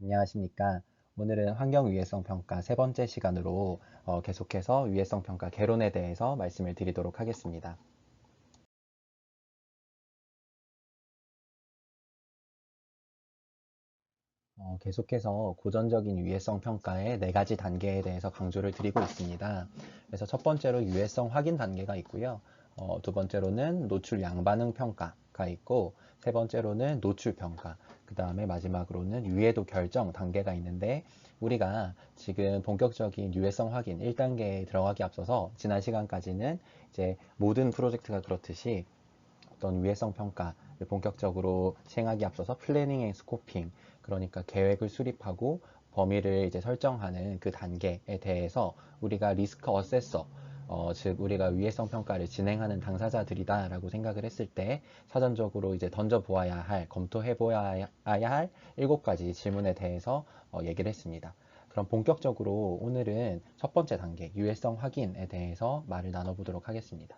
안녕하십니까. 오늘은 환경위해성 평가 세 번째 시간으로 계속해서 위해성 평가 개론에 대해서 말씀을 드리도록 하겠습니다. 계속해서 고전적인 유해성 평가의 네 가지 단계에 대해서 강조를 드리고 있습니다. 그래서 첫 번째로 유해성 확인 단계가 있고요. 두 번째로는 노출 양반응 평가가 있고, 세 번째로는 노출 평가, 그 다음에 마지막으로는 유해도 결정 단계가 있는데, 우리가 지금 본격적인 유해성 확인 1단계에 들어가기 앞서서 지난 시간까지는 이제 모든 프로젝트가 그렇듯이 어떤 유해성 평가를 본격적으로 시행하기 앞서서 플래닝 앤 스코핑, 그러니까 계획을 수립하고 범위를 이제 설정하는 그 단계에 대해서 우리가 리스크 어세서, 즉 우리가 위해성 평가를 진행하는 당사자들이다라고 생각을 했을 때 사전적으로 이제 던져보아야 할, 검토해 보아야 할 7가지 질문에 대해서 얘기를 했습니다. 그럼 본격적으로 오늘은 첫 번째 단계, 유해성 확인에 대해서 말을 나눠보도록 하겠습니다.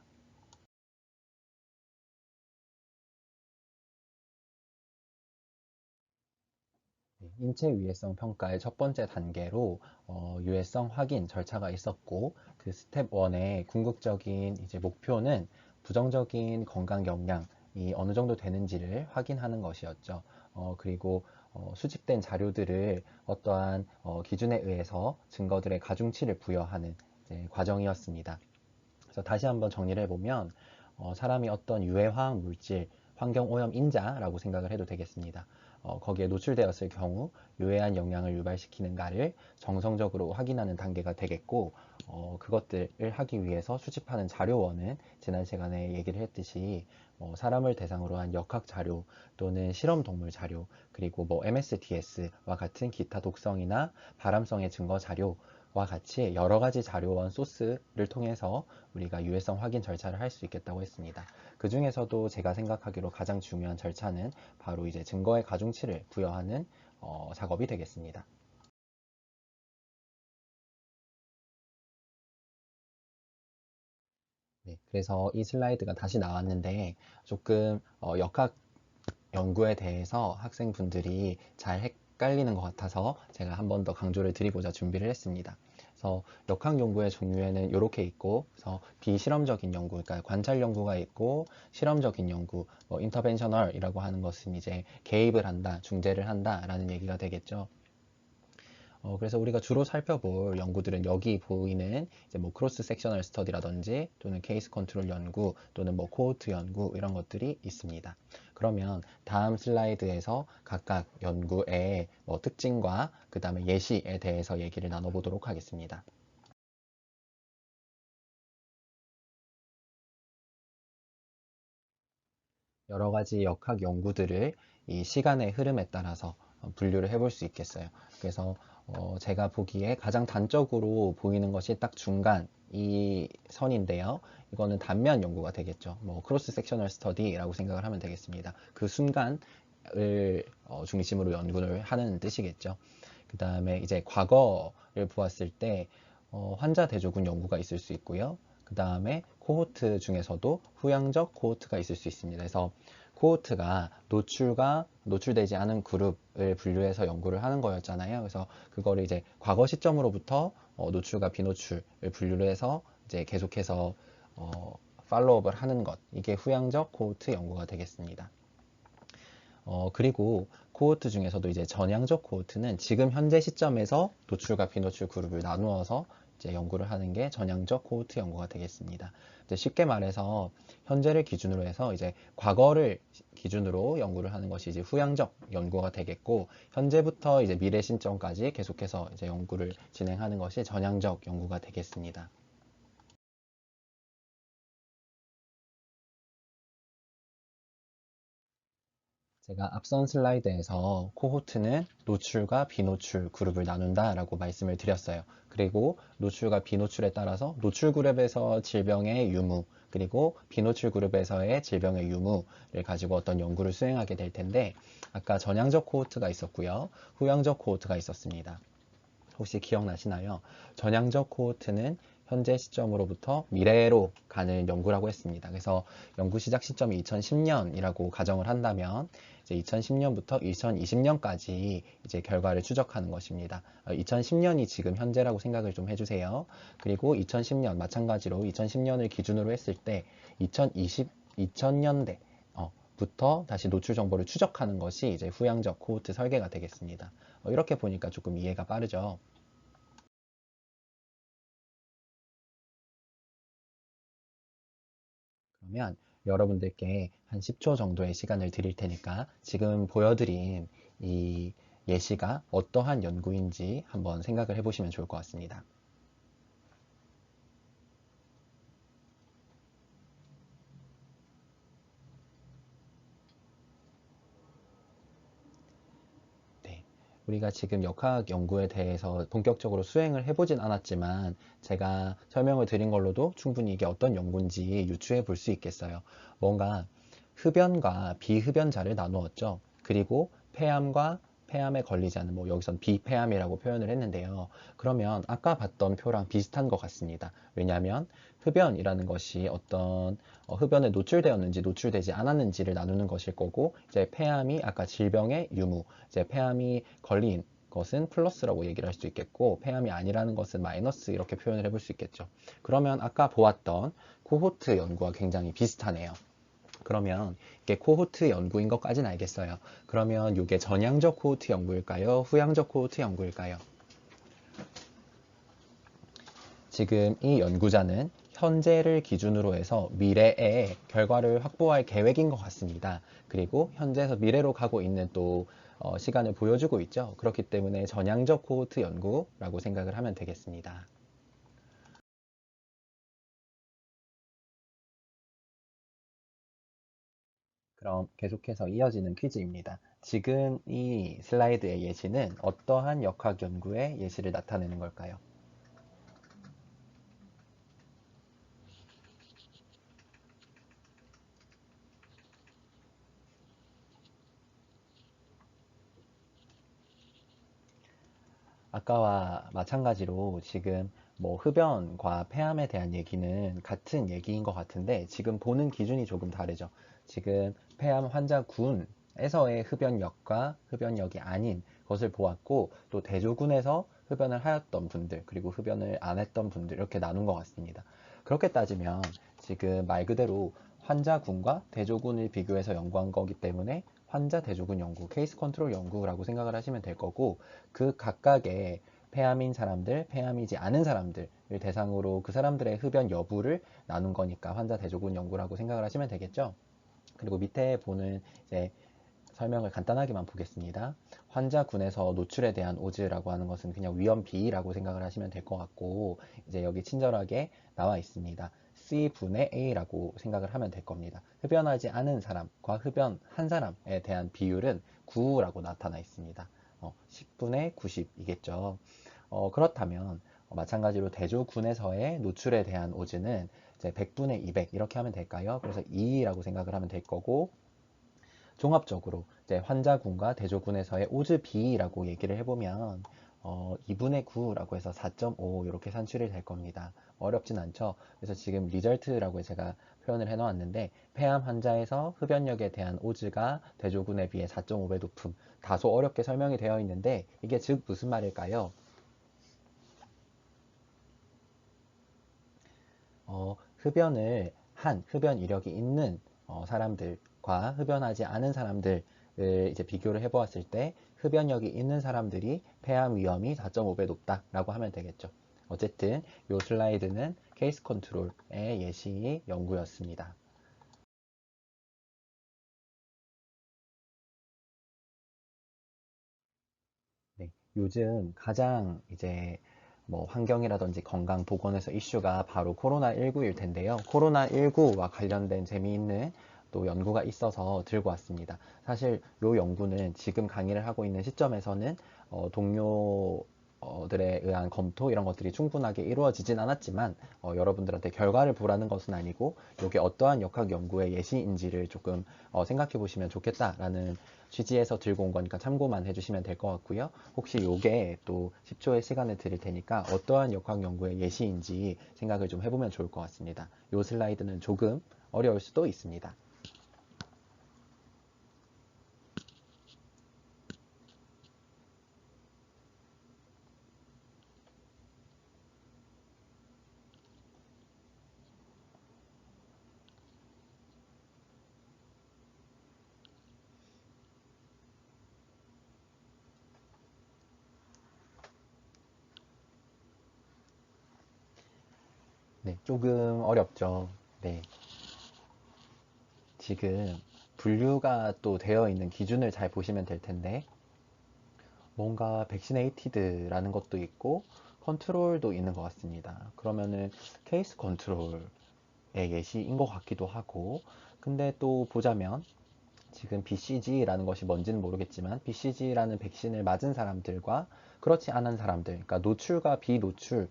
인체 유해성 평가의 첫 번째 단계로 유해성 확인 절차가 있었고, 그 스텝 1의 궁극적인 이제 목표는 부정적인 건강 영향이 어느 정도 되는지를 확인하는 것이었죠. 그리고 수집된 자료들을 어떠한 기준에 의해서 증거들의 가중치를 부여하는 이제 과정이었습니다. 그래서 다시 한번 정리를 해보면 사람이 어떤 유해화학 물질, 환경오염 인자라고 생각을 해도 되겠습니다. 거기에 노출되었을 경우 유해한 영향을 유발시키는가를 정성적으로 확인하는 단계가 되겠고, 그것들을 하기 위해서 수집하는 자료원은 지난 시간에 얘기를 했듯이 사람을 대상으로 한 역학 자료 또는 실험 동물 자료, 그리고 뭐 MSDS와 같은 기타 독성이나 발암성의 증거 자료와 같이 여러 가지 자료원 소스를 통해서 우리가 유해성 확인 절차를 할 수 있겠다고 했습니다. 그 중에서도 제가 생각하기로 가장 중요한 절차는 바로 이제 증거의 가중치를 부여하는 작업이 되겠습니다. 네, 그래서 이 슬라이드가 다시 나왔는데 조금 역학 연구에 대해서 학생분들이 잘 헷갈리는 것 같아서 제가 한 번 더 강조를 드리고자 준비를 했습니다. 그래서 역학 연구의 종류에는 이렇게 있고, 그래서 비실험적인 연구, 그러니까 관찰 연구가 있고, 실험적인 연구, 인터벤셔널이라고 하는 것은 이제 개입을 한다, 중재를 한다라는 얘기가 되겠죠. 그래서 우리가 주로 살펴볼 연구들은 여기 보이는 이제 뭐 크로스 섹셔널 스터디라든지 또는 케이스 컨트롤 연구 또는 뭐 코호트 연구 이런 것들이 있습니다. 그러면 다음 슬라이드에서 각각 연구의 뭐 특징과 그 다음에 예시에 대해서 얘기를 나눠보도록 하겠습니다. 여러 가지 역학 연구들을 이 시간의 흐름에 따라서 분류를 해볼 수 있겠어요. 그래서 제가 보기에 가장 단적으로 보이는 것이 딱 중간 이 선인데요. 이거는 단면 연구가 되겠죠. 뭐 크로스 섹셔널 스터디라고 생각을 하면 되겠습니다. 그 순간을 중심으로 연구를 하는 뜻이겠죠. 그 다음에 이제 과거를 보았을 때 환자 대조군 연구가 있을 수 있고요. 그 다음에 코호트 중에서도 후향적 코호트가 있을 수 있습니다. 그래서 코호트가 노출과 노출되지 않은 그룹을 분류해서 연구를 하는 거였잖아요. 그래서 그거를 이제 과거 시점으로부터 노출과 비노출을 분류를 해서 이제 계속해서 팔로우업을 하는 것, 이게 후향적 코호트 연구가 되겠습니다. 그리고 코호트 중에서도 이제 전향적 코호트는 지금 현재 시점에서 노출과 비노출 그룹을 나누어서 이제 연구를 하는 게 전향적 코호트 연구가 되겠습니다. 이제 쉽게 말해서 현재를 기준으로 해서 이제 과거를 기준으로 연구를 하는 것이 이제 후향적 연구가 되겠고, 현재부터 이제 미래 신점까지 계속해서 이제 연구를 진행하는 것이 전향적 연구가 되겠습니다. 제가 앞선 슬라이드에서 코호트는 노출과 비노출 그룹을 나눈다라고 말씀을 드렸어요. 그리고 노출과 비노출에 따라서 노출 그룹에서 질병의 유무, 그리고 비노출 그룹에서의 질병의 유무를 가지고 어떤 연구를 수행하게 될 텐데, 아까 전향적 코호트가 있었고요. 후향적 코호트가 있었습니다. 혹시 기억나시나요? 전향적 코호트는 현재 시점으로부터 미래로 가는 연구라고 했습니다. 그래서 연구 시작 시점이 2010년이라고 가정을 한다면 이제 2010년부터 2020년까지 이제 결과를 추적하는 것입니다. 2010년이 지금 현재라고 생각을 좀 해주세요. 그리고 2010년 마찬가지로 2010년을 기준으로 했을 때 2020년대 부터 다시 노출 정보를 추적하는 것이 이제 후향적 코호트 설계가 되겠습니다. 이렇게 보니까 조금 이해가 빠르죠. 그러면 여러분들께 한 10초 정도의 시간을 드릴 테니까 지금 보여드린 이 예시가 어떠한 연구인지 한번 생각을 해보시면 좋을 것 같습니다. 네. 우리가 지금 역학 연구에 대해서 본격적으로 수행을 해보진 않았지만 제가 설명을 드린 걸로도 충분히 이게 어떤 연구인지 유추해 볼 수 있겠어요. 뭔가 흡연과 비흡연자를 나누었죠. 그리고 폐암과 폐암에 걸리지 않는 여기선 비폐암이라고 표현을 했는데요. 그러면 아까 봤던 표랑 비슷한 것 같습니다. 왜냐하면 흡연이라는 것이 어떤 흡연에 노출되었는지 노출되지 않았는지를 나누는 것일 거고 이제 폐암이 아까 질병의 유무, 이제 폐암이 걸린 것은 플러스라고 얘기를 할 수 있겠고 폐암이 아니라는 것은 마이너스 이렇게 표현을 해볼 수 있겠죠. 그러면 아까 보았던 코호트 연구와 굉장히 비슷하네요. 그러면 이게 코호트 연구인 것까지는 알겠어요. 그러면 이게 전향적 코호트 연구일까요? 후향적 코호트 연구일까요? 지금 이 연구자는 현재를 기준으로 해서 미래의 결과를 확보할 계획인 것 같습니다. 그리고 현재에서 미래로 가고 있는 또 시간을 보여주고 있죠. 그렇기 때문에 전향적 코호트 연구라고 생각을 하면 되겠습니다. 그럼 계속해서 이어지는 퀴즈입니다. 지금 이 슬라이드의 예시는 어떠한 역학 연구의 예시를 나타내는 걸까요? 아까와 마찬가지로 지금 흡연과 폐암에 대한 얘기는 같은 얘기인 것 같은데 지금 보는 기준이 조금 다르죠. 지금 폐암 환자군에서의 흡연력과 흡연력이 아닌 것을 보았고 또 대조군에서 흡연을 하였던 분들 그리고 흡연을 안 했던 분들 이렇게 나눈 것 같습니다. 그렇게 따지면 지금 말 그대로 환자군과 대조군을 비교해서 연구한 거기 때문에 환자 대조군 연구, 케이스 컨트롤 연구라고 생각을 하시면 될 거고 그 각각의 폐암인 사람들, 폐암이지 않은 사람들을 대상으로 그 사람들의 흡연 여부를 나눈 거니까 환자 대조군 연구라고 생각을 하시면 되겠죠. 그리고 밑에 보는 이제 설명을 간단하게만 보겠습니다. 환자군에서 노출에 대한 오즈라고 하는 것은 그냥 위험 B라고 생각을 하시면 될 것 같고 이제 여기 친절하게 나와 있습니다. C분의 A라고 생각을 하면 될 겁니다. 흡연하지 않은 사람과 흡연한 사람에 대한 비율은 9라고 나타나 있습니다. 10분의 90이겠죠. 그렇다면 마찬가지로 대조군에서의 노출에 대한 오즈는 이제 100분의 200 이렇게 하면 될까요? 그래서 2라고 생각을 하면 될 거고 종합적으로 이제 환자군과 대조군에서의 오즈 B라고 얘기를 해보면 2분의 9라고 해서 4.5 이렇게 산출이 될 겁니다. 어렵진 않죠. 그래서 지금 리절트라고 제가 표현을 해놓았는데 폐암 환자에서 흡연력에 대한 오즈가 대조군에 비해 4.5배 높음 다소 어렵게 설명이 되어 있는데 이게 즉 무슨 말일까요? 흡연을 한 흡연 이력이 있는 사람들과 흡연하지 않은 사람들을 이제 비교를 해보았을 때 흡연력이 있는 사람들이 폐암 위험이 4.5배 높다라고 하면 되겠죠. 어쨌든 이 슬라이드는 케이스 컨트롤의 예시 연구였습니다. 네, 요즘 가장 이제 환경이라든지 건강 보건에서 이슈가 바로 코로나19일 텐데요. 코로나19와 관련된 재미있는 또 연구가 있어서 들고 왔습니다. 사실 이 연구는 지금 강의를 하고 있는 시점에서는 동료 들에 의한 검토 이런 것들이 충분하게 이루어지진 않았지만 여러분들한테 결과를 보라는 것은 아니고 이게 어떠한 역학 연구의 예시인지를 조금 생각해 보시면 좋겠다라는 취지에서 들고 온 거니까 참고만 해주시면 될 것 같고요. 혹시 이게 또 10초의 시간을 드릴 테니까 어떠한 역학 연구의 예시인지 생각을 좀 해보면 좋을 것 같습니다. 이 슬라이드는 조금 어려울 수도 있습니다. 네, 조금 어렵죠. 네, 지금 분류가 또 되어 있는 기준을 잘 보시면 될 텐데 뭔가 백시네이티드라는 것도 있고 컨트롤도 있는 것 같습니다. 그러면은 케이스 컨트롤의 예시인 것 같기도 하고 근데 또 보자면 지금 BCG라는 것이 뭔지는 모르겠지만 BCG라는 백신을 맞은 사람들과 그렇지 않은 사람들 그러니까 노출과 비노출을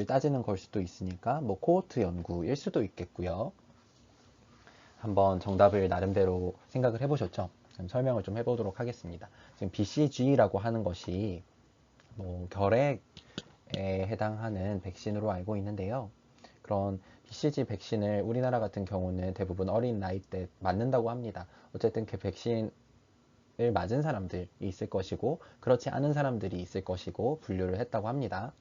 따지는 걸 수도 있으니까 뭐 코호트 연구일 수도 있겠고요. 한번 정답을 나름대로 생각을 해보셨죠? 그럼 설명을 좀 해보도록 하겠습니다. 지금 BCG라고 하는 것이 뭐 결핵에 해당하는 백신으로 알고 있는데요. 그런 BCG 백신을 우리나라 같은 경우는 대부분 어린 나이 때 맞는다고 합니다. 어쨌든 그 백신을 맞은 사람들이 있을 것이고 그렇지 않은 사람들이 있을 것이고 분류를 했다고 합니다.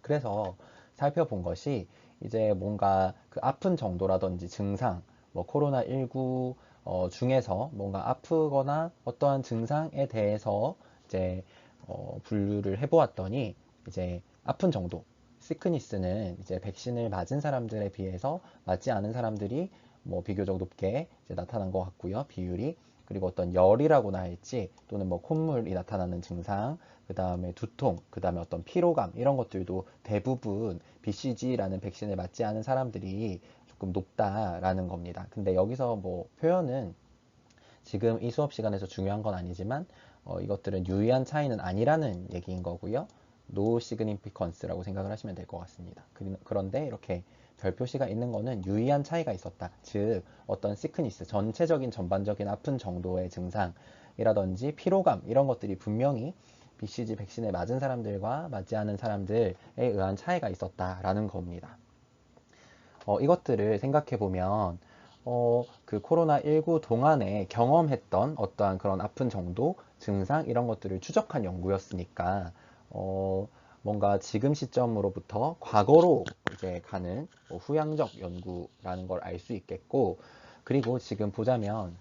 그래서 살펴본 것이 이제 뭔가 그 아픈 정도라든지 증상, 뭐 코로나19 중에서 뭔가 아프거나 어떠한 증상에 대해서 이제 분류를 해보았더니 이제 아픈 정도, 시크니스는 이제 백신을 맞은 사람들에 비해서 맞지 않은 사람들이 뭐 비교적 높게 이제 나타난 것 같고요. 비율이. 그리고 어떤 열이라고나 할지 또는 뭐 콧물이 나타나는 증상, 그 다음에 두통, 그 다음에 어떤 피로감 이런 것들도 대부분 BCG라는 백신을 맞지 않은 사람들이 조금 높다라는 겁니다. 근데 여기서 뭐 표현은 지금 이 수업 시간에서 중요한 건 아니지만 이것들은 유의한 차이는 아니라는 얘기인 거고요. No significance라고 생각을 하시면 될 것 같습니다. 그런데 이렇게 별 표시가 있는 거는 유의한 차이가 있었다. 즉 어떤 시크니스, 전체적인 전반적인 아픈 정도의 증상이라든지 피로감 이런 것들이 분명히 BCG 백신을 맞은 사람들과 맞지 않은 사람들에 의한 차이가 있었다라는 겁니다. 이것들을 생각해 보면 그 코로나19 동안에 경험했던 어떠한 그런 아픈 정도, 증상 이런 것들을 추적한 연구였으니까 뭔가 지금 시점으로부터 과거로 이제 가는 뭐 후향적 연구라는 걸 알 수 있겠고 그리고 지금 보자면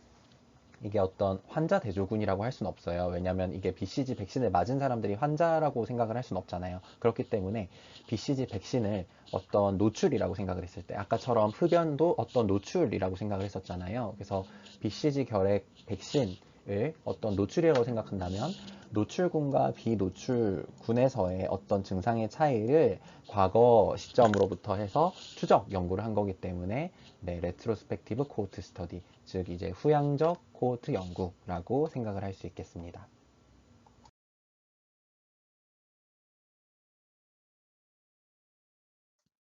이게 어떤 환자 대조군이라고 할 수는 없어요. 왜냐하면 이게 BCG 백신을 맞은 사람들이 환자라고 생각을 할 수는 없잖아요. 그렇기 때문에 BCG 백신을 어떤 노출이라고 생각을 했을 때 아까처럼 흡연도 어떤 노출이라고 생각을 했었잖아요. 그래서 BCG 결핵 백신을 어떤 노출이라고 생각한다면 노출군과 비노출군에서의 어떤 증상의 차이를 과거 시점으로부터 해서 추적 연구를 한 거기 때문에 네, 레트로스펙티브 코호트 스터디, 즉 이제 후향적 코호트 연구라고 생각을 할 수 있겠습니다.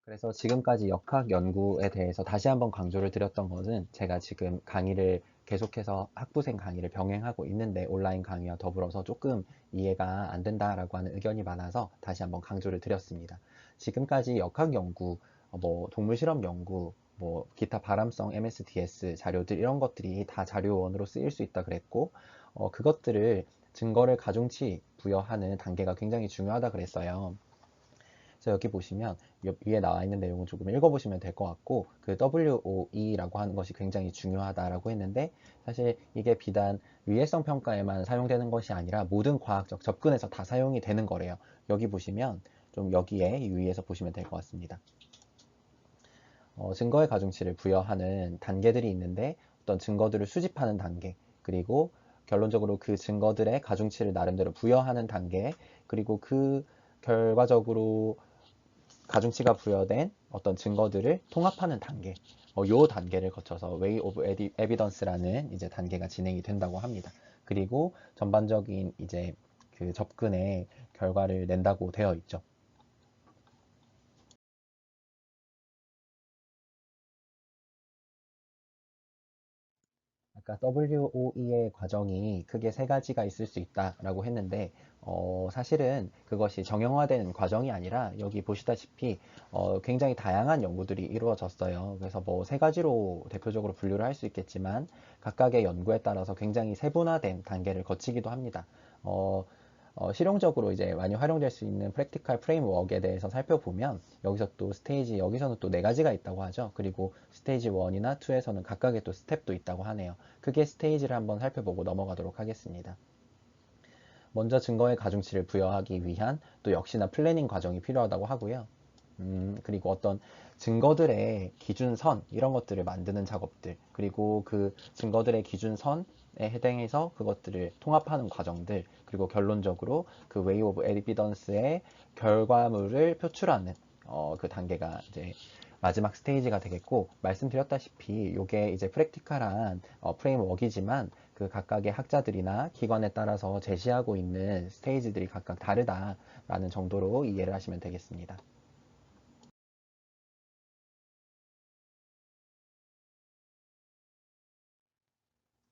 그래서 지금까지 역학 연구에 대해서 다시 한번 강조를 드렸던 것은 제가 지금 강의를 계속해서 학부생 강의를 병행하고 있는데 온라인 강의와 더불어서 조금 이해가 안 된다라고 하는 의견이 많아서 다시 한번 강조를 드렸습니다. 지금까지 역학 연구, 뭐 동물 실험 연구, 뭐 기타 발암성 MSDS 자료들 이런 것들이 다 자료원으로 쓰일 수 있다 그랬고 그것들을 증거를 가중치 부여하는 단계가 굉장히 중요하다 그랬어요. 그래서 여기 보시면 위에 나와 있는 내용을 조금 읽어보시면 될 것 같고 그 WOE라고 하는 것이 굉장히 중요하다라고 했는데 사실 이게 비단 위해성 평가에만 사용되는 것이 아니라 모든 과학적 접근에서 다 사용이 되는 거래요. 여기 보시면 좀 여기에 유의해서 보시면 될 것 같습니다. 증거의 가중치를 부여하는 단계들이 있는데 어떤 증거들을 수집하는 단계 그리고 결론적으로 그 증거들의 가중치를 나름대로 부여하는 단계 그리고 그 결과적으로 가중치가 부여된 어떤 증거들을 통합하는 단계, 요 단계를 거쳐서 Way of Evidence라는 이제 단계가 진행이 된다고 합니다. 그리고 전반적인 이제 그 접근의 결과를 낸다고 되어 있죠. 아까 WOE의 과정이 크게 세 가지가 있을 수 있다라고 했는데 사실은 그것이 정형화된 과정이 아니라 여기 보시다시피 굉장히 다양한 연구들이 이루어졌어요. 그래서 뭐 세 가지로 대표적으로 분류를 할 수 있겠지만 각각의 연구에 따라서 굉장히 세분화된 단계를 거치기도 합니다. 어, 실용적으로 이제 많이 활용될 수 있는 프랙티컬 프레임워크에 대해서 살펴보면 여기서 또 스테이지, 여기서는 또 네 가지가 있다고 하죠. 그리고 스테이지 1이나 2에서는 각각의 또 스텝도 있다고 하네요. 크게 스테이지를 한번 살펴보고 넘어가도록 하겠습니다. 먼저 증거의 가중치를 부여하기 위한 또 역시나 플래닝 과정이 필요하다고 하고요. 그리고 어떤 증거들의 기준선 이런 것들을 만드는 작업들 그리고 그 증거들의 기준선에 해당해서 그것들을 통합하는 과정들 그리고 결론적으로 그 웨이 오브 에비던스의 결과물을 표출하는 그 단계가 이제 마지막 스테이지가 되겠고 말씀드렸다시피 이게 이제 프랙티컬한 프레임워크이지만 그 각각의 학자들이나 기관에 따라서 제시하고 있는 스테이지들이 각각 다르다라는 정도로 이해를 하시면 되겠습니다.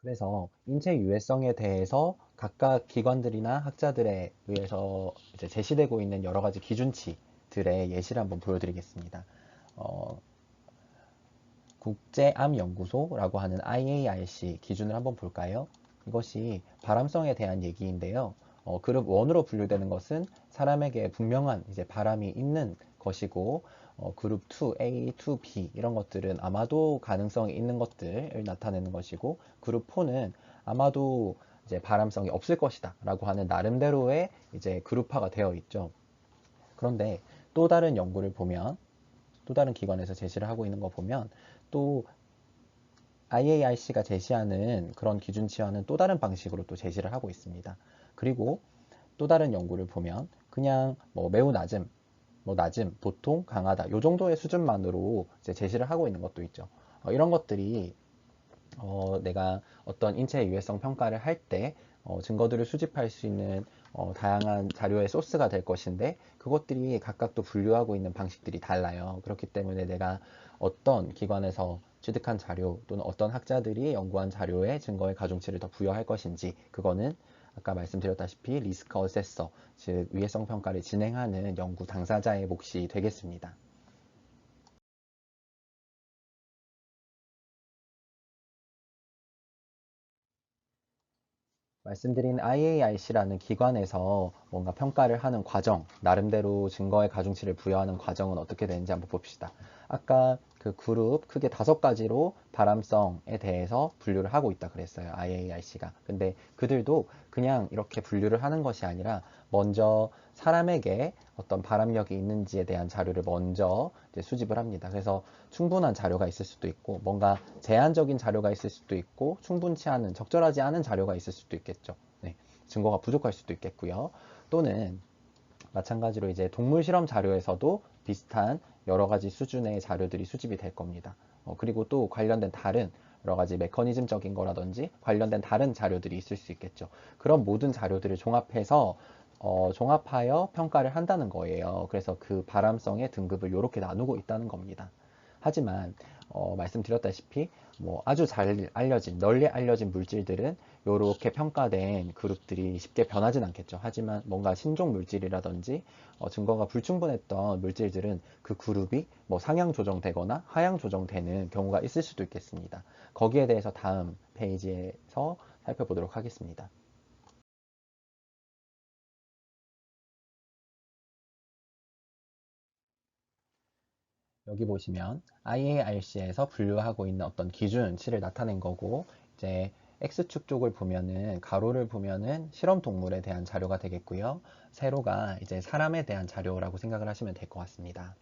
그래서 인체 유해성에 대해서 각각 기관들이나 학자들에 의해서 이제 제시되고 있는 여러 가지 기준치들의 예시를 한번 보여드리겠습니다. 어, 국제암연구소라고 하는 IARC 기준을 한번 볼까요? 이것이 바람성에 대한 얘기인데요. 그룹 1으로 분류되는 것은 사람에게 분명한 이제 바람이 있는 것이고, 그룹 2, A, 2, B 이런 것들은 아마도 가능성이 있는 것들을 나타내는 것이고, 그룹 4는 아마도 이제 바람성이 없을 것이다 라고 하는 나름대로의 이제 그룹화가 되어 있죠. 그런데 또 다른 연구를 보면 또 다른 기관에서 제시를 하고 있는 거 보면 또 IARC가 제시하는 그런 기준치와는 또 다른 방식으로 또 제시를 하고 있습니다. 그리고 또 다른 연구를 보면 그냥 뭐 매우 낮음, 뭐 낮음, 보통, 강하다 이 정도의 수준만으로 이제 제시를 하고 있는 것도 있죠. 이런 것들이 내가 어떤 인체 유해성 평가를 할 때 증거들을 수집할 수 있는 다양한 자료의 소스가 될 것인데 그것들이 각각 또 분류하고 있는 방식들이 달라요. 그렇기 때문에 내가 어떤 기관에서 취득한 자료 또는 어떤 학자들이 연구한 자료에 증거의 가중치를 더 부여할 것인지 그거는 아까 말씀드렸다시피 리스크 어세서, 즉 위해성 평가를 진행하는 연구 당사자의 몫이 되겠습니다. 말씀드린 IARC라는 기관에서 뭔가 평가를 하는 과정, 나름대로 증거의 가중치를 부여하는 과정은 어떻게 되는지 한번 봅시다. 아까 그 그룹 크게 5가지로 바람성에 대해서 분류를 하고 있다 그랬어요. IARC가. 근데 그들도 그냥 이렇게 분류를 하는 것이 아니라 먼저 사람에게 어떤 바람력이 있는지에 대한 자료를 먼저 이제 수집을 합니다. 그래서 충분한 자료가 있을 수도 있고 뭔가 제한적인 자료가 있을 수도 있고 충분치 않은 적절하지 않은 자료가 있을 수도 있겠죠. 네, 증거가 부족할 수도 있겠고요. 또는 마찬가지로 이제 동물 실험 자료에서도 비슷한 여러 가지 수준의 자료들이 수집이 될 겁니다. 그리고 또 관련된 다른 여러 가지 메커니즘적인 거라든지 관련된 다른 자료들이 있을 수 있겠죠. 그런 모든 자료들을 종합해서 종합하여 평가를 한다는 거예요. 그래서 그 바람성의 등급을 이렇게 나누고 있다는 겁니다. 하지만 말씀드렸다시피 뭐 아주 잘 알려진 널리 알려진 물질들은 이렇게 평가된 그룹들이 쉽게 변하진 않겠죠. 하지만 뭔가 신종 물질이라든지 증거가 불충분했던 물질들은 그 그룹이 뭐 상향 조정되거나 하향 조정되는 경우가 있을 수도 있겠습니다. 거기에 대해서 다음 페이지에서 살펴보도록 하겠습니다. 여기 보시면 IARC에서 분류하고 있는 어떤 기준치를 나타낸 거고 이제 X축 쪽을 보면은 가로를 보면은 실험 동물에 대한 자료가 되겠고요. 세로가 이제 사람에 대한 자료라고 생각을 하시면 될 것 같습니다.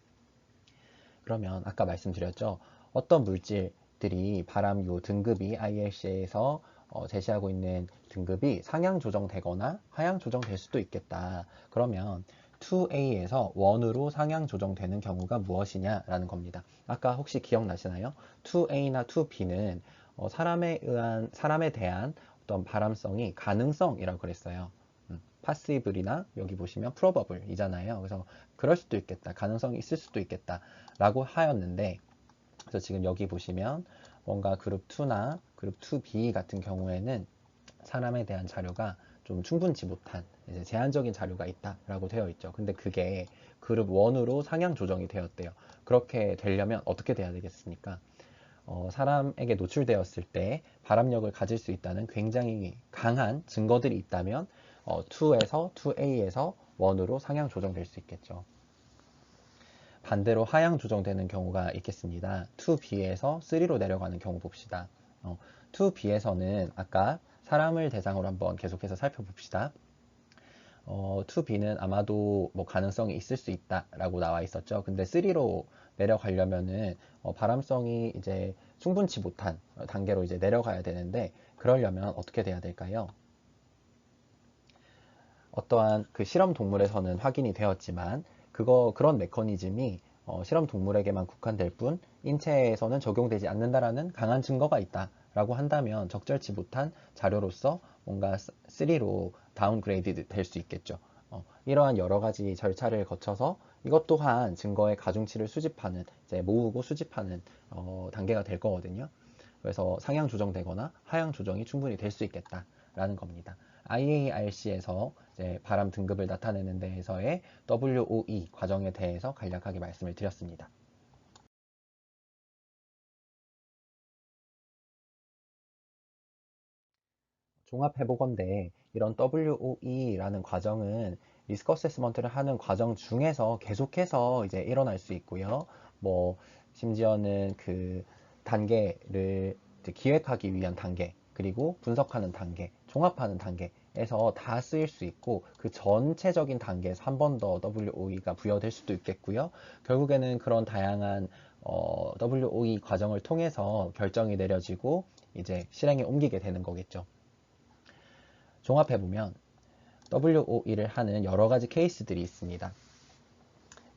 그러면 아까 말씀드렸죠. 어떤 물질들이 바람유 등급이 IARC에서 제시하고 있는 등급이 상향 조정되거나 하향 조정될 수도 있겠다. 그러면 2A에서 1으로 상향 조정되는 경우가 무엇이냐라는 겁니다. 아까 혹시 기억나시나요? 2A나 2B는 사람에 대한 어떤 바람성이 가능성이라고 그랬어요. passible이나 여기 보시면 probable이잖아요. 그래서 그럴 수도 있겠다, 가능성이 있을 수도 있겠다 라고 하였는데, 그래서 지금 여기 보시면 뭔가 그룹 2나 그룹 2B 같은 경우에는 사람에 대한 자료가 좀 충분치 못한 이제 제한적인 자료가 있다라고 되어 있죠. 근데 그게 그룹 1으로 상향 조정이 되었대요. 그렇게 되려면 어떻게 돼야 되겠습니까? 사람에게 노출되었을 때 발암력을 가질 수 있다는 굉장히 강한 증거들이 있다면 2에서 2A에서 1으로 상향 조정될 수 있겠죠. 반대로 하향 조정되는 경우가 있겠습니다. 2B에서 3로 내려가는 경우 봅시다. 2B에서는 아까 사람을 대상으로 한번 계속해서 살펴봅시다. 2B는 아마도 뭐 가능성이 있을 수 있다라고 나와 있었죠. 근데 3로 내려가려면은 발암성이 이제 충분치 못한 단계로 이제 내려가야 되는데, 그러려면 어떻게 돼야 될까요? 어떠한 그 실험 동물에서는 확인이 되었지만 그런 메커니즘이 실험 동물에게만 국한될 뿐 인체에서는 적용되지 않는다라는 강한 증거가 있다라고 한다면 적절치 못한 자료로서 뭔가 3로 다운그레이드 될 수 있겠죠. 이러한 여러 가지 절차를 거쳐서 이것 또한 증거의 가중치를 수집하는, 이제 모으고 수집하는 단계가 될 거거든요. 그래서 상향 조정되거나 하향 조정이 충분히 될 수 있겠다라는 겁니다. IARC에서 이제 발암 등급을 나타내는 데에서의 WOE 과정에 대해서 간략하게 말씀을 드렸습니다. 종합해보건대 이런 WOE라는 과정은 리스크 어세스먼트를 하는 과정 중에서 계속해서 이제 일어날 수 있고요. 뭐 심지어는 그 단계를 이제 기획하기 위한 단계, 그리고 분석하는 단계, 종합하는 단계에서 다 쓰일 수 있고, 그 전체적인 단계에서 한 번 더 WOE가 부여될 수도 있겠고요. 결국에는 그런 다양한 WOE 과정을 통해서 결정이 내려지고 이제 실행에 옮기게 되는 거겠죠. 종합해보면 WOE를 하는 여러 가지 케이스들이 있습니다.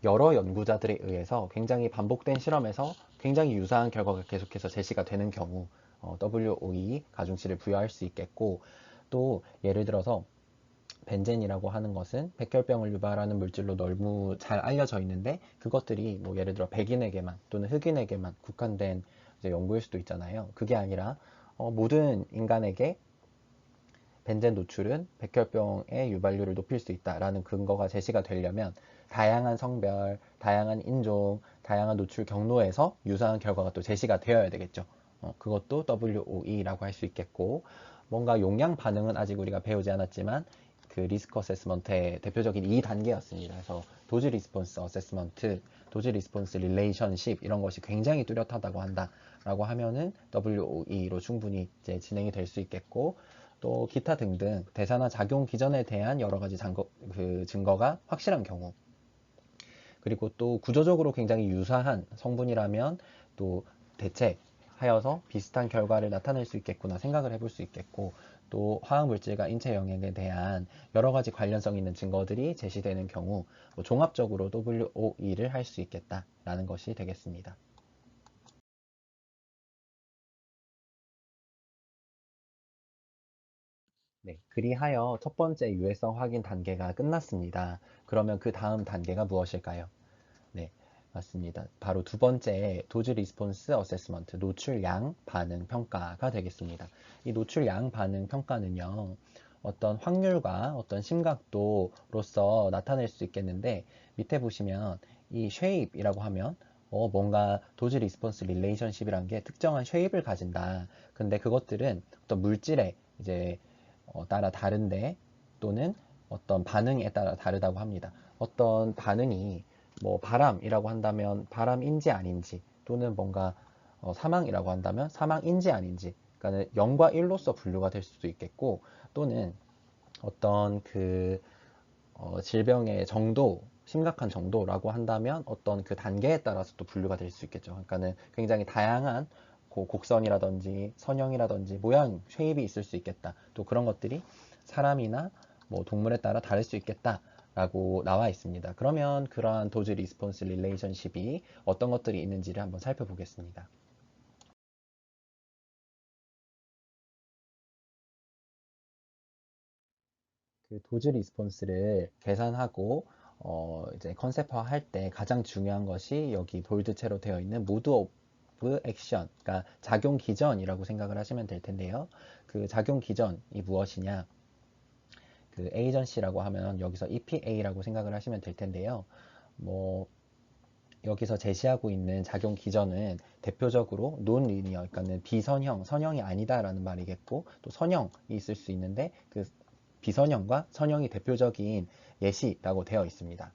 여러 연구자들에 의해서 굉장히 반복된 실험에서 굉장히 유사한 결과가 계속해서 제시가 되는 경우 WOE 가중치를 부여할 수 있겠고, 또 예를 들어서 벤젠이라고 하는 것은 백혈병을 유발하는 물질로 너무 잘 알려져 있는데, 그것들이 뭐 예를 들어 백인에게만 또는 흑인에게만 국한된 이제 연구일 수도 있잖아요. 그게 아니라 모든 인간에게 벤젠 노출은 백혈병의 유발률을 높일 수 있다라는 근거가 제시가 되려면 다양한 성별, 다양한 인종, 다양한 노출 경로에서 유사한 결과가 또 제시가 되어야 되겠죠. 그것도 WOE라고 할 수 있겠고, 뭔가 용량 반응은 아직 우리가 배우지 않았지만 그 리스크 어세스먼트의 대표적인 2단계였습니다. 그래서 도즈 리스폰스 어세스먼트, 도즈 리스폰스 릴레이션십 이런 것이 굉장히 뚜렷하다고 한다라고 하면은 WOE로 충분히 이제 진행이 될 수 있겠고, 또 기타 등등 대사나 작용 기전에 대한 여러 가지 증거가 확실한 경우, 그리고 또 구조적으로 굉장히 유사한 성분이라면 또 대체하여서 비슷한 결과를 나타낼 수 있겠구나 생각을 해볼 수 있겠고, 또 화학물질과 인체 영향에 대한 여러 가지 관련성 있는 증거들이 제시되는 경우 뭐 종합적으로 WOE를 할 수 있겠다라는 것이 되겠습니다. 네, 그리하여 첫 번째 유해성 확인 단계가 끝났습니다. 그러면 그 다음 단계가 무엇일까요? 네, 맞습니다. 바로 두 번째 도즈 리스폰스 어세스먼트, 노출량 반응 평가가 되겠습니다. 이 노출량 반응 평가는요, 어떤 확률과 어떤 심각도로서 나타낼 수 있겠는데, 밑에 보시면 이 쉐입이라고 하면 뭔가 도즈 리스폰스 릴레이션십이란 게 특정한 쉐입을 가진다. 근데 그것들은 어떤 물질에 이제 따라 다른데, 또는 어떤 반응에 따라 다르다고 합니다. 어떤 반응이 뭐 바람이라고 한다면 바람인지 아닌지, 또는 뭔가 사망이라고 한다면 사망인지 아닌지, 그러니까 0과 1로서 분류가 될 수도 있겠고, 또는 어떤 그 질병의 정도, 심각한 정도라고 한다면 어떤 그 단계에 따라서 또 분류가 될 수 있겠죠. 그러니까는 굉장히 다양한 곡선이라든지 선형이라든지 모양, 쉐입이 있을 수 있겠다. 또 그런 것들이 사람이나 뭐 동물에 따라 다를 수 있겠다. 라고 나와 있습니다. 그러면 그러한 도즈 리스폰스 릴레이션십이 어떤 것들이 있는지를 한번 살펴보겠습니다. 그 도즈 리스폰스를 계산하고 이제 컨셉화 할 때 가장 중요한 것이 여기 볼드체로 되어 있는 모드 오브 액션, 그러니까 작용 기전이라고 생각을 하시면 될 텐데요. 그 작용 기전이 무엇이냐? 그 에이전시라고 하면 여기서 EPA라고 생각을 하시면 될 텐데요. 뭐 여기서 제시하고 있는 작용 기전은 대표적으로 논리니어, 그러니까는 비선형, 선형이 아니다라는 말이겠고, 또 선형이 있을 수 있는데 그 비선형과 선형이 대표적인 예시라고 되어 있습니다.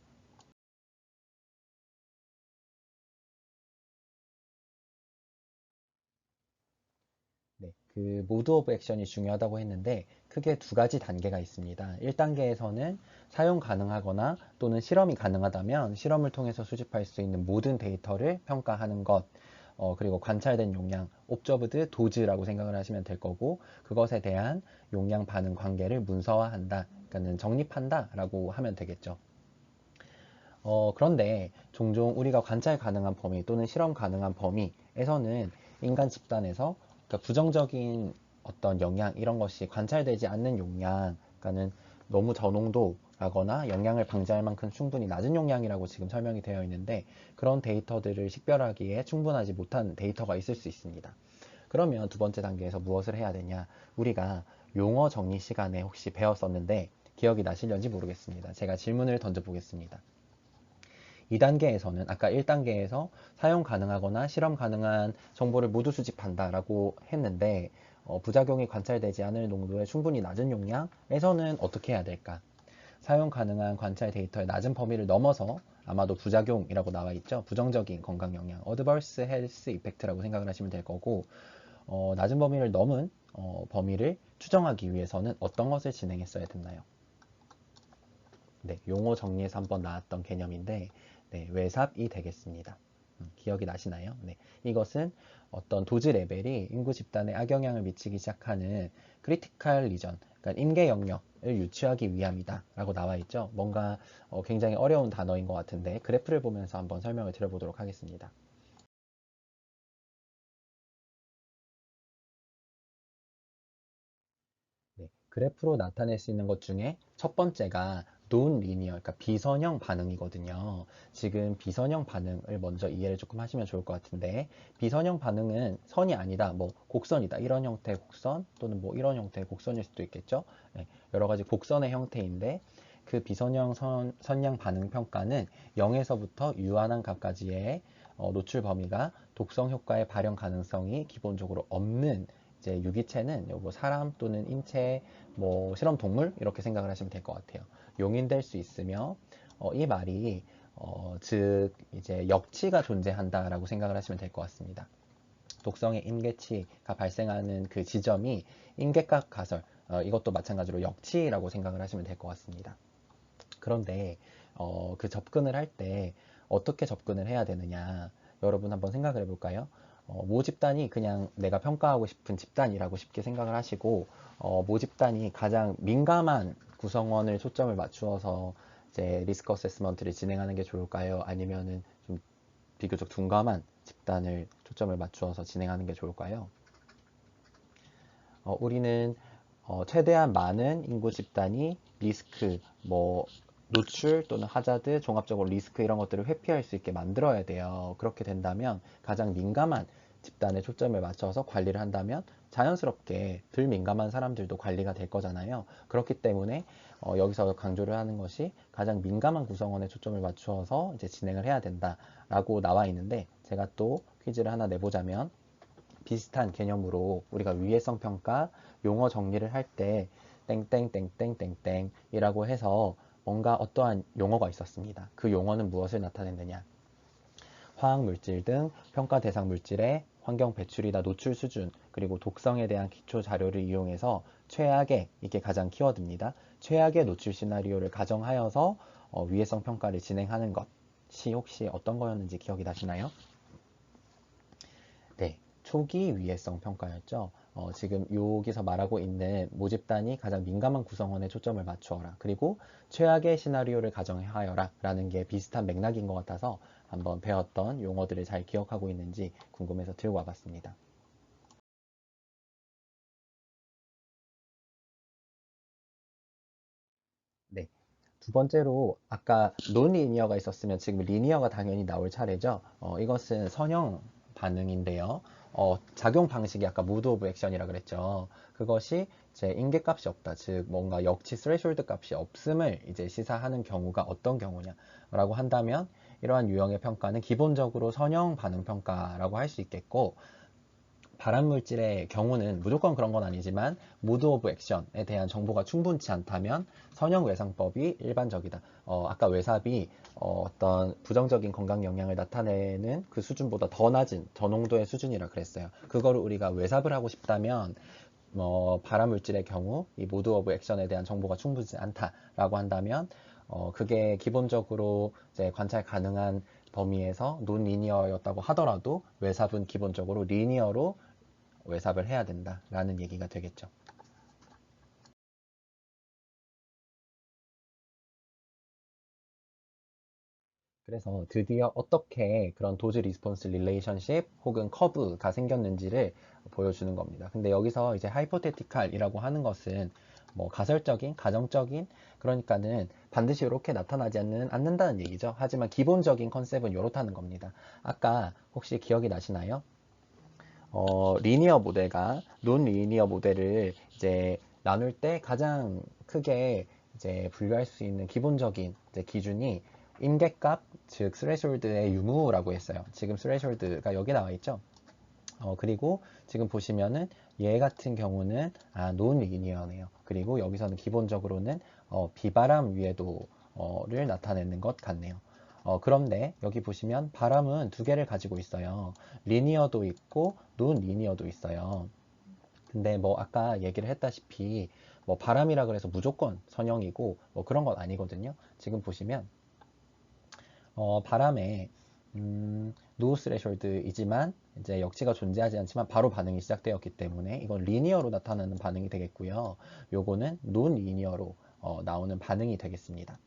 네, 그 모드 오브 액션이 중요하다고 했는데 크게 두 가지 단계가 있습니다. 1단계에서는 사용 가능하거나 또는 실험이 가능하다면 실험을 통해서 수집할 수 있는 모든 데이터를 평가하는 것, 그리고 관찰된 용량, 옵저브드 도즈라고 생각을 하시면 될 거고, 그것에 대한 용량 반응 관계를 문서화한다, 그러니까 정립한다라고 하면 되겠죠. 그런데 종종 우리가 관찰 가능한 범위 또는 실험 가능한 범위에서는 인간 집단에서, 그러니까 부정적인 어떤 영향 이런 것이 관찰되지 않는 용량, 그러니까는 너무 저농도라거나 영향을 방지할 만큼 충분히 낮은 용량이라고 지금 설명이 되어 있는데, 그런 데이터들을 식별하기에 충분하지 못한 데이터가 있을 수 있습니다. 그러면 두 번째 단계에서 무엇을 해야 되냐? 우리가 용어 정리 시간에 혹시 배웠었는데 기억이 나시려는지 모르겠습니다. 제가 질문을 던져보겠습니다. 2단계에서는 아까 1단계에서 사용 가능하거나 실험 가능한 정보를 모두 수집한다라고 했는데, 부작용이 관찰되지 않을 농도의 충분히 낮은 용량에서는 어떻게 해야 될까? 사용 가능한 관찰 데이터의 낮은 범위를 넘어서, 아마도 부작용이라고 나와 있죠. 부정적인 건강 영향, 어드버스 헬스 이펙트라고 생각을 하시면 될 거고, 낮은 범위를 넘은 범위를 추정하기 위해서는 어떤 것을 진행했어야 됐나요? 네, 용어 정리에서 한번 나왔던 개념인데, 네, 외삽이 되겠습니다. 기억이 나시나요? 네, 이것은 어떤 도즈 레벨이 인구 집단에 악영향을 미치기 시작하는 크리티컬 리전, 그러니까 임계 영역을 유추하기 위함이다 라고 나와 있죠. 뭔가 굉장히 어려운 단어인 것 같은데 그래프를 보면서 한번 설명을 드려보도록 하겠습니다. 네, 그래프로 나타낼 수 있는 것 중에 첫 번째가 논리니어, 그러니까 비선형 반응이거든요. 지금 비선형 반응을 먼저 이해를 조금 하시면 좋을 것 같은데, 비선형 반응은 선이 아니다, 뭐 곡선이다, 이런 형태의 곡선 또는 뭐 이런 형태의 곡선일 수도 있겠죠. 네, 여러 가지 곡선의 형태인데, 그 비선형 선량 반응 평가는 0에서부터 유한한 값까지의 노출 범위가 독성 효과의 발현 가능성이 기본적으로 없는 이제 유기체는 뭐 사람 또는 인체, 뭐 실험 동물 이렇게 생각을 하시면 될 것 같아요. 용인될 수 있으며, 이 말이 즉 이제 역치가 존재한다라고 생각을 하시면 될 것 같습니다. 독성의 임계치가 발생하는 그 지점이 임계각 가설, 이것도 마찬가지로 역치라고 생각을 하시면 될 것 같습니다. 그런데 그 접근을 할 때 어떻게 접근을 해야 되느냐, 여러분 한번 생각을 해볼까요? 모 집단이 그냥 내가 평가하고 싶은 집단이라고 쉽게 생각을 하시고, 모 집단이 가장 민감한 구성원을 초점을 맞추어서 이제 리스크 어세스먼트를 진행하는 게 좋을까요? 아니면은 좀 비교적 둔감한 집단을 초점을 맞추어서 진행하는 게 좋을까요? 우리는 최대한 많은 인구 집단이 리스크, 뭐 노출 또는 하자드, 종합적으로 리스크 이런 것들을 회피할 수 있게 만들어야 돼요. 그렇게 된다면 가장 민감한 집단에 초점을 맞춰서 관리를 한다면 자연스럽게 덜 민감한 사람들도 관리가 될 거잖아요. 그렇기 때문에 여기서 강조를 하는 것이 가장 민감한 구성원에 초점을 맞추어서 이제 진행을 해야 된다라고 나와 있는데, 제가 또 퀴즈를 하나 내보자면, 비슷한 개념으로 우리가 위해성 평가 용어 정리를 할 때 땡땡땡땡땡땡이라고 해서 뭔가 어떠한 용어가 있었습니다. 그 용어는 무엇을 나타내느냐? 화학 물질 등 평가 대상 물질의 환경 배출이나 노출 수준, 그리고 독성에 대한 기초 자료를 이용해서 최악의, 이게 가장 키워드입니다. 최악의 노출 시나리오를 가정하여서 위해성 평가를 진행하는 것이 혹시 어떤 거였는지 기억이 나시나요? 네, 초기 위해성 평가였죠. 지금 여기서 말하고 있는 모집단이 가장 민감한 구성원에 초점을 맞추어라. 그리고 최악의 시나리오를 가정하여라 라는 게 비슷한 맥락인 것 같아서 한번 배웠던 용어들을 잘 기억하고 있는지 궁금해서 들고 와봤습니다. 두 번째로 아까 논리니어가 있었으면 지금 리니어가 당연히 나올 차례죠. 이것은 선형 반응인데요. 작용 방식이 아까 모드 오브 액션이라 그랬죠. 그것이 제 인계값이 없다. 즉 뭔가 역치 스레숄드 값이 없음을 이제 시사하는 경우가 어떤 경우냐라고 한다면 이러한 유형의 평가는 기본적으로 선형 반응 평가라고 할 수 있겠고, 발암물질의 경우는 무조건 그런 건 아니지만 모드 오브 액션에 대한 정보가 충분치 않다면 선형 외상법이 일반적이다. 아까 외삽이 떤 부정적인 건강 영향을 나타내는 그 수준보다 더 낮은 저농도의 수준이라 그랬어요. 그거를 우리가 외삽을 하고 싶다면 발암물질의 경우 이 모드 오브 액션에 대한 정보가 충분치 않다라고 한다면 그게 기본적으로 이제 관찰 가능한 범위에서 논 리니어였다고 하더라도 외삽은 기본적으로 리니어로 외삽을 해야 된다라는 얘기가 되겠죠. 그래서 드디어 어떻게 그런 도즈 리스폰스 릴레이션십 혹은 커브가 생겼는지를 보여주는 겁니다. 근데 여기서 이제 하이포테티칼이라고 하는 것은 뭐 가설적인, 가정적인, 그러니까는 반드시 이렇게 나타나지 않는다는 얘기죠. 하지만 기본적인 컨셉은 이렇다는 겁니다. 아까 혹시 기억이 나시나요? 리니어 모델과 논 리니어 모델을 이제 나눌 때 가장 크게 이제 분류할 수 있는 기본적인 이제 기준이 임계값, 즉 스레숄드의 유무라고 했어요. 지금 스레숄드가 여기 나와 있죠. 그리고 지금 보시면은 얘 같은 경우는 논 리니어네요. 그리고 여기서는 기본적으로는 비바람 위에도를 나타내는 것 같네요. 그런데 여기 보시면 바람은 두 개를 가지고 있어요. 리니어도 있고 논 리니어도 있어요. 근데 뭐 아까 얘기를 했다시피 뭐 바람이라 그래서 무조건 선형이고 뭐 그런 건 아니거든요. 지금 보시면 바람에 노 스레숄드이지만 이제 역치가 존재하지 않지만 바로 반응이 시작되었기 때문에 이건 리니어로 나타나는 반응이 되겠고요. 요거는 논 리니어로 나오는 반응이 되겠습니다.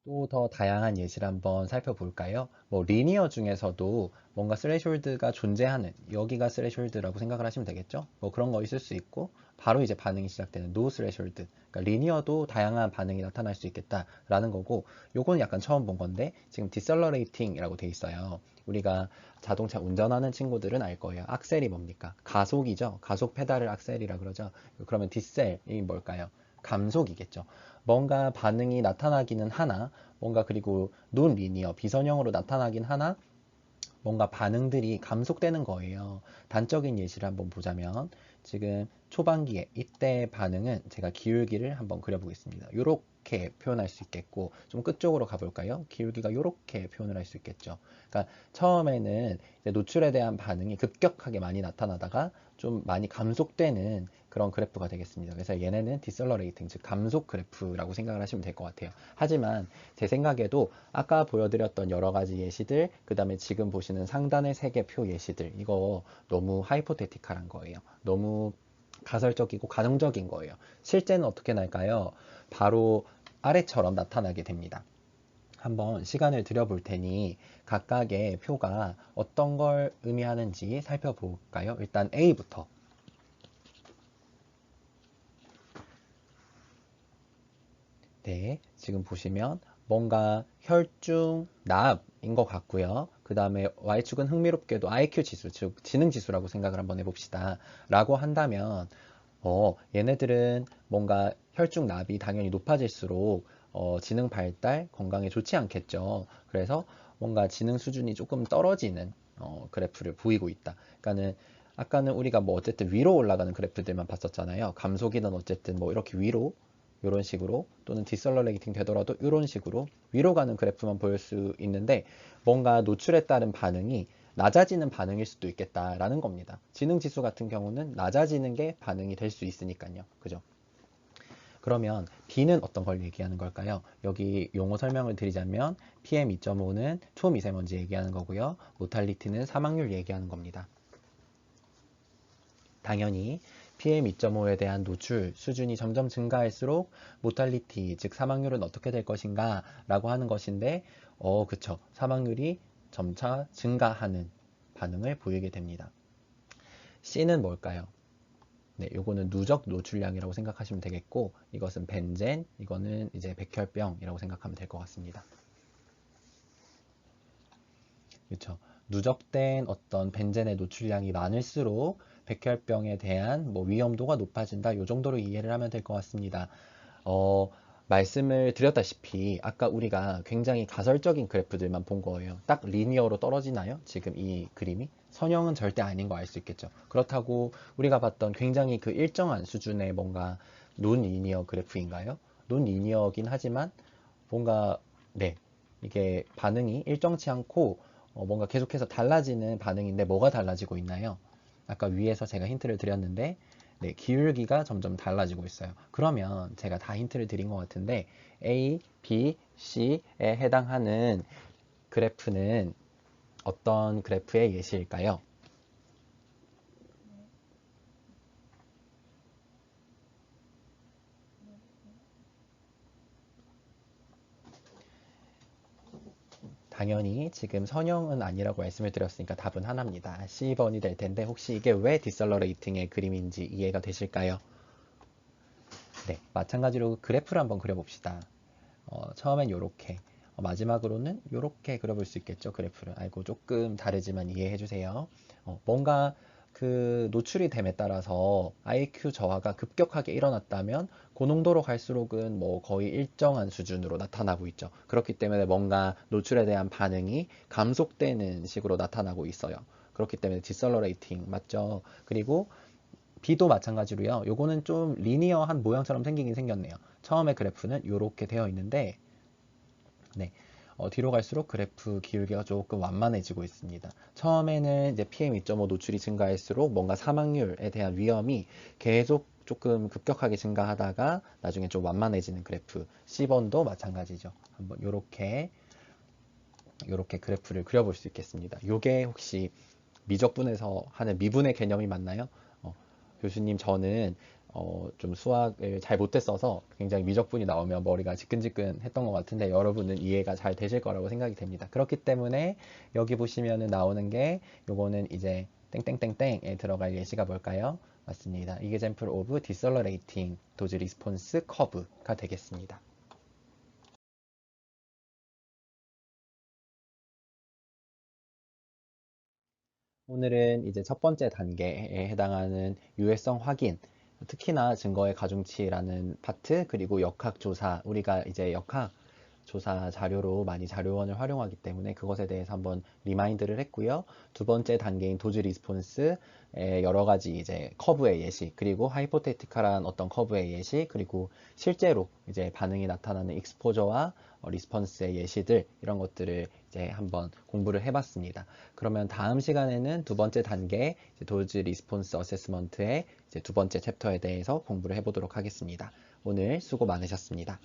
또 더 다양한 예시를 한번 살펴볼까요? 뭐 리니어 중에서도 뭔가 스레숄드가 존재하는, 여기가 스레숄드라고 생각을 하시면 되겠죠? 뭐 그런 거 있을 수 있고 바로 이제 반응이 시작되는 노 스레숄드. 그러니까 리니어도 다양한 반응이 나타날 수 있겠다라는 거고, 요거는 약간 처음 본 건데 지금 디셀러레이팅이라고 돼 있어요. 우리가 자동차 운전하는 친구들은 알 거예요. 악셀이 뭡니까? 가속이죠. 가속 페달을 악셀이라 그러죠. 그러면 디셀이 뭘까요? 감속이겠죠. 뭔가 반응이 나타나기는 하나, 뭔가 그리고 논 리니어, 비선형으로 나타나긴 하나, 뭔가 반응들이 감속되는 거예요. 단적인 예시를 한번 보자면 지금 초반기에 이때 반응은 제가 기울기를 한번 그려보겠습니다. 이렇게 표현할 수 있겠고 좀 끝쪽으로 가볼까요? 기울기가 이렇게 표현을 할 수 있겠죠. 그러니까 처음에는 이제 노출에 대한 반응이 급격하게 많이 나타나다가 좀 많이 감속되는 그런 그래프가 되겠습니다. 그래서 얘네는 디셀러레이팅, 즉 감속 그래프라고 생각을 하시면 될 것 같아요. 하지만 제 생각에도 아까 보여드렸던 여러 가지 예시들, 그 다음에 지금 보시는 상단의 세 개 표 예시들, 이거 너무 하이포테티칼한 거예요. 너무 가설적이고 가정적인 거예요. 실제는 어떻게 날까요? 바로 아래처럼 나타나게 됩니다. 한번 시간을 들여볼 테니 각각의 표가 어떤 걸 의미하는지 살펴볼까요? 일단 A부터. 네, 지금 보시면 뭔가 혈중 납인 것 같고요. 그 다음에 Y축은 흥미롭게도 IQ 지수, 즉 지능 지수라고 생각을 한번 해봅시다. 라고 한다면 얘네들은 뭔가 혈중 납이 당연히 높아질수록 지능 발달, 건강에 좋지 않겠죠. 그래서 뭔가 지능 수준이 조금 떨어지는 그래프를 보이고 있다. 그러니까는 아까는 우리가 뭐 어쨌든 위로 올라가는 그래프들만 봤었잖아요. 감속이든 어쨌든 뭐 이렇게 위로 이런 식으로 또는 디셀러레이팅 되더라도 이런 식으로 위로 가는 그래프만 보일 수 있는데 뭔가 노출에 따른 반응이 낮아지는 반응일 수도 있겠다라는 겁니다. 지능 지수 같은 경우는 낮아지는 게 반응이 될 수 있으니까요. 그죠? 그러면 B는 어떤 걸 얘기하는 걸까요? 여기 용어 설명을 드리자면 PM2.5는 초미세먼지 얘기하는 거고요. 모탈리티는 사망률 얘기하는 겁니다. 당연히 PM2.5에 대한 노출 수준이 점점 증가할수록 모탈리티, 즉 사망률은 어떻게 될 것인가 라고 하는 것인데 그쵸. 사망률이 점차 증가하는 반응을 보이게 됩니다. C는 뭘까요? 네, 요거는 누적 노출량이라고 생각하시면 되겠고, 이것은 벤젠, 이거는 이제 백혈병이라고 생각하면 될 것 같습니다. 그렇죠. 누적된 어떤 벤젠의 노출량이 많을수록 백혈병에 대한 뭐 위험도가 높아진다. 이 정도로 이해를 하면 될 것 같습니다. 어, 말씀을 드렸다시피 아까 우리가 굉장히 가설적인 그래프들만 본 거예요. 딱 리니어로 떨어지나요? 지금 이 그림이? 선형은 절대 아닌 거 알 수 있겠죠. 그렇다고 우리가 봤던 굉장히 그 일정한 수준의 뭔가 논리니어 그래프인가요? 논리니어긴 하지만 뭔가 네, 이게 반응이 일정치 않고 뭔가 계속해서 달라지는 반응인데 뭐가 달라지고 있나요? 아까 위에서 제가 힌트를 드렸는데 네, 기울기가 점점 달라지고 있어요. 그러면 제가 다 힌트를 드린 것 같은데 A, B, C에 해당하는 그래프는 어떤 그래프의 예시일까요? 당연히 지금 선형은 아니라고 말씀을 드렸으니까 답은 하나입니다. C번이 될 텐데 혹시 이게 왜 디셀러레이팅의 그림인지 이해가 되실까요? 네, 마찬가지로 그래프를 한번 그려봅시다. 처음엔 이렇게, 마지막으로는 이렇게 그려볼 수 있겠죠, 그래프를. 아이고, 조금 다르지만 이해해 주세요. 뭔가 그 노출이 됨에 따라서 IQ 저하가 급격하게 일어났다면 고농도로 갈수록은 뭐 거의 일정한 수준으로 나타나고 있죠. 그렇기 때문에 뭔가 노출에 대한 반응이 감속되는 식으로 나타나고 있어요. 그렇기 때문에 디셀러레이팅 맞죠? 그리고 B도 마찬가지로요. 요거는 좀 리니어한 모양처럼 생기긴 생겼네요. 처음에 그래프는 이렇게 되어 있는데 네. 뒤로 갈수록 그래프 기울기가 조금 완만해지고 있습니다. 처음에는 이제 PM2.5 노출이 증가할수록 뭔가 사망률에 대한 위험이 계속 조금 급격하게 증가하다가 나중에 좀 완만해지는 그래프. C번도 마찬가지죠. 한번 요렇게 그래프를 그려볼 수 있겠습니다. 요게 혹시 미적분에서 하는 미분의 개념이 맞나요? 교수님, 저는 좀 수학을 잘 못했어서 굉장히 미적분이 나오면 머리가 지끈지끈 했던 것 같은데 여러분은 이해가 잘 되실 거라고 생각이 됩니다. 그렇기 때문에 여기 보시면은 나오는 게 요거는 이제 땡땡땡땡에 들어갈 예시가 뭘까요? 맞습니다. example of decelerating dose response curve가 되겠습니다. 오늘은 이제 첫 번째 단계에 해당하는 유해성 확인, 특히나 증거의 가중치라는 파트, 그리고 역학조사, 우리가 이제 역학조사 자료로 많이 자료원을 활용하기 때문에 그것에 대해서 한번 리마인드를 했고요. 두 번째 단계인 도즈 리스폰스의 여러 가지 이제 커브의 예시, 그리고 하이포테티컬한 어떤 커브의 예시, 그리고 실제로 이제 반응이 나타나는 익스포저와 리스폰스의 예시들, 이런 것들을 이제 한번 공부를 해봤습니다. 그러면 다음 시간에는 두 번째 단계 도즈 리스폰스 어세스먼트의 이제 두 번째 챕터에 대해서 공부를 해보도록 하겠습니다. 오늘 수고 많으셨습니다.